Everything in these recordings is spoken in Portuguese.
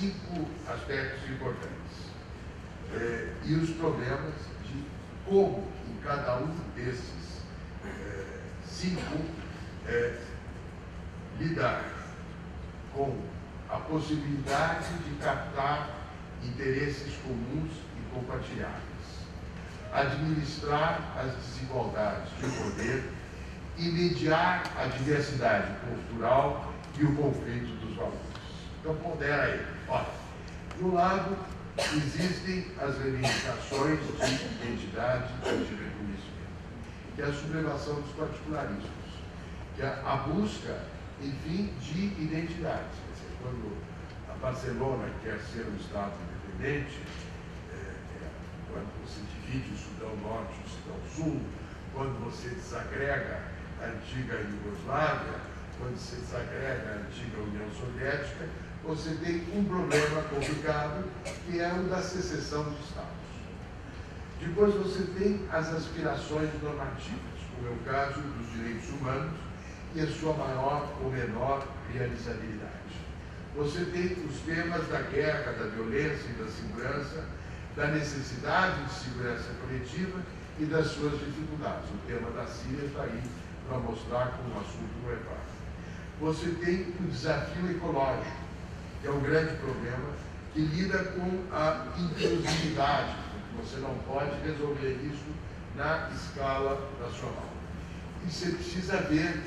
5 aspectos importantes. E os problemas de como, em cada um desses 5, lidar com a possibilidade de captar interesses comuns e compartilháveis, administrar as desigualdades de poder e mediar a diversidade cultural e o conflito dos valores. Então, pondera aí. Olha, de um lado, existem as reivindicações de identidade e de reconhecimento, que é a sublevação dos particularismos, que é a busca, enfim, de identidade. Quando a Barcelona quer ser um Estado independente, quando você divide o Sudão Norte e o Sudão Sul, quando você desagrega a antiga Iugoslávia, quando você desagrega a antiga União Soviética, você tem um problema complicado, que é o da secessão dos Estados. Depois você tem as aspirações normativas, como é o caso dos direitos humanos e a sua maior ou menor realizabilidade. Você tem os temas da guerra, da violência e da segurança, da necessidade de segurança coletiva e das suas dificuldades. O tema da Síria está aí para mostrar como o assunto não é fácil. Você tem o desafio ecológico, que é um grande problema, que lida com a inclusividade, porque você não pode resolver isso na escala nacional. E você precisa ver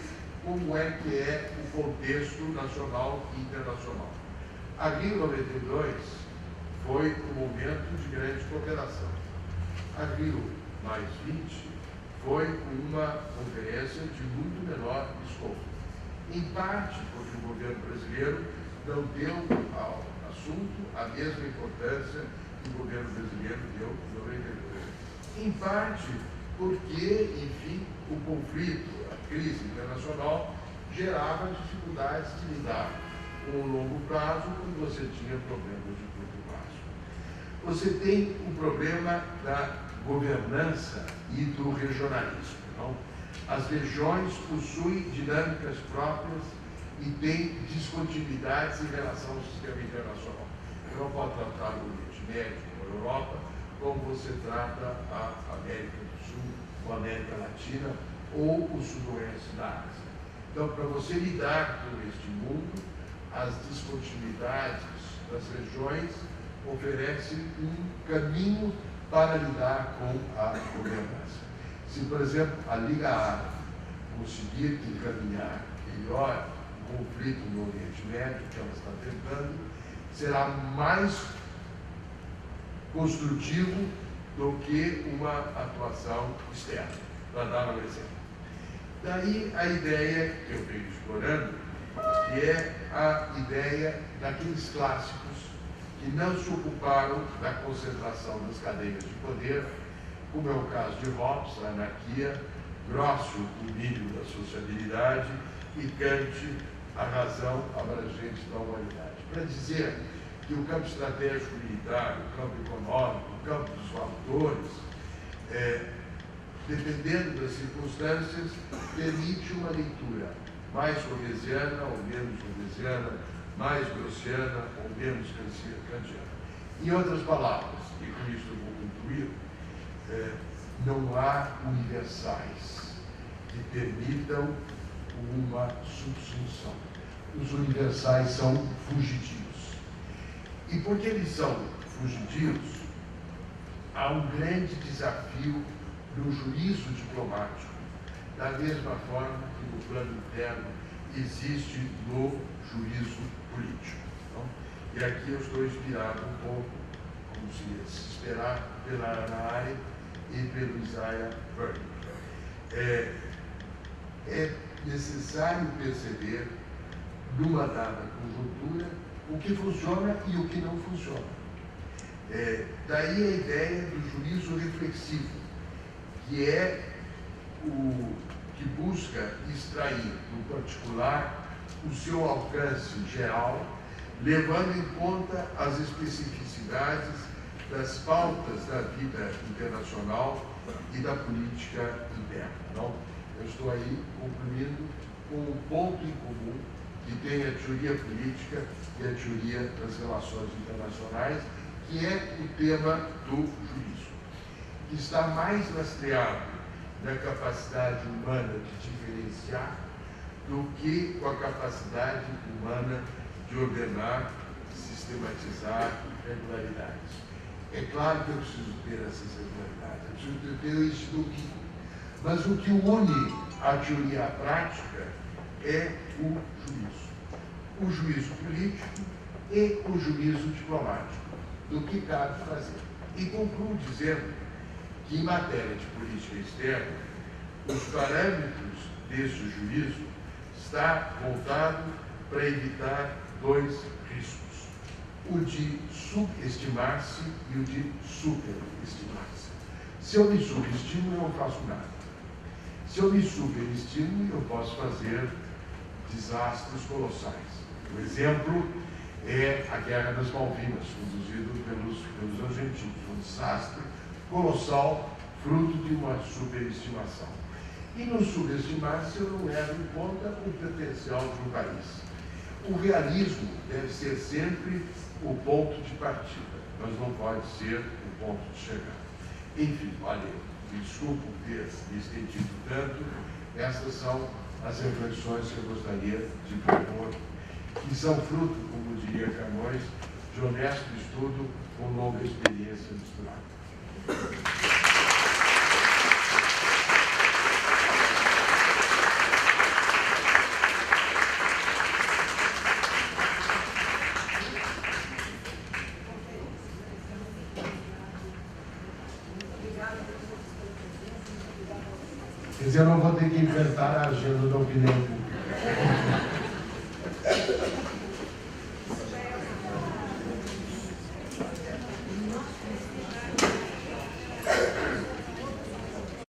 como é que é o contexto nacional e internacional. A Rio 92 foi um momento de grande cooperação. A Rio +20 foi uma conferência de muito menor escopo. Em parte porque o governo brasileiro não deu ao assunto a mesma importância que o governo brasileiro deu em 92. Em parte porque, enfim, o conflito, a crise internacional, gerava dificuldades de lidar com o longo prazo quando você tinha problemas de curto prazo. Você tem o problema da governança e do regionalismo. Então, as regiões possuem dinâmicas próprias e têm descontinuidades em relação ao sistema internacional. Você não pode tratar o Oriente Médio ou a Europa como você trata a América do Sul, ou a América Latina, ou o Sudoeste da Ásia. Então, para você lidar com este mundo, as descontinuidades das regiões oferecem um caminho para lidar com a governança. Se, por exemplo, a Liga Árabe conseguir encaminhar melhor o conflito no Oriente Médio, que ela está tentando, será mais construtivo do que uma atuação externa, para dar um exemplo. Daí a ideia que eu venho explorando, que é a ideia daqueles clássicos que não se ocuparam da concentração das cadeias de poder, como é o caso de Hobbes, a anarquia, Grosso, o mínimo da sociabilidade, e Kant, a razão abrangente da humanidade. Para dizer que o campo estratégico militar, o campo econômico, o campo dos valores, dependendo das circunstâncias, permite uma leitura mais hobbesiana ou menos hobbesiana, mais grossiana ou menos kantiana. Em outras palavras, e com isso eu vou concluir, não há universais que permitam uma subsunção. Os universais são fugitivos. E porque eles são fugitivos, há um grande desafio no juízo diplomático, da mesma forma que no plano interno existe no juízo político. Então, e aqui eu estou inspirado um pouco, como se esperar, pela Hannah Arendt e pelo Isaiah Berlin. É necessário perceber, numa dada conjuntura, o que funciona e o que não funciona. Daí a ideia do juízo reflexivo, que é o que busca extrair do particular o seu alcance geral, levando em conta as especificidades das pautas da vida internacional e da política interna. Então, eu estou aí concluindo com um ponto em comum, que tem a teoria política e a teoria das relações internacionais, que é o tema do juízo, que está mais lastreado na capacidade humana de diferenciar do que com a capacidade humana de ordenar, sistematizar regularidades. É claro que eu preciso ter essas regularidades, eu preciso ter isso do que. Mas o que une a teoria à prática é o juízo. O juízo político e o juízo diplomático, do que cabe fazer. E concluo dizendo que, em matéria de política externa, os parâmetros desse juízo está voltado para evitar dois riscos: o de subestimar-se e o de superestimar-se. Se eu me subestimo, eu não faço nada. Se eu me superestimo, eu posso fazer desastres colossais. O exemplo é a Guerra das Malvinas, conduzido pelos argentinos. Um desastre colossal, fruto de uma superestimação. E no subestimar-se, eu não levo em conta o potencial de um país. O realismo deve ser sempre o ponto de partida, mas não pode ser o ponto de chegada. Enfim, olha, me desculpo por ter me estendido tanto. Essas são as reflexões que eu gostaria de propor, que são fruto, como diria Camões, de honesto estudo com longa experiência misturada. Quer dizer, eu não vou ter que inventar a agenda da opinião pública.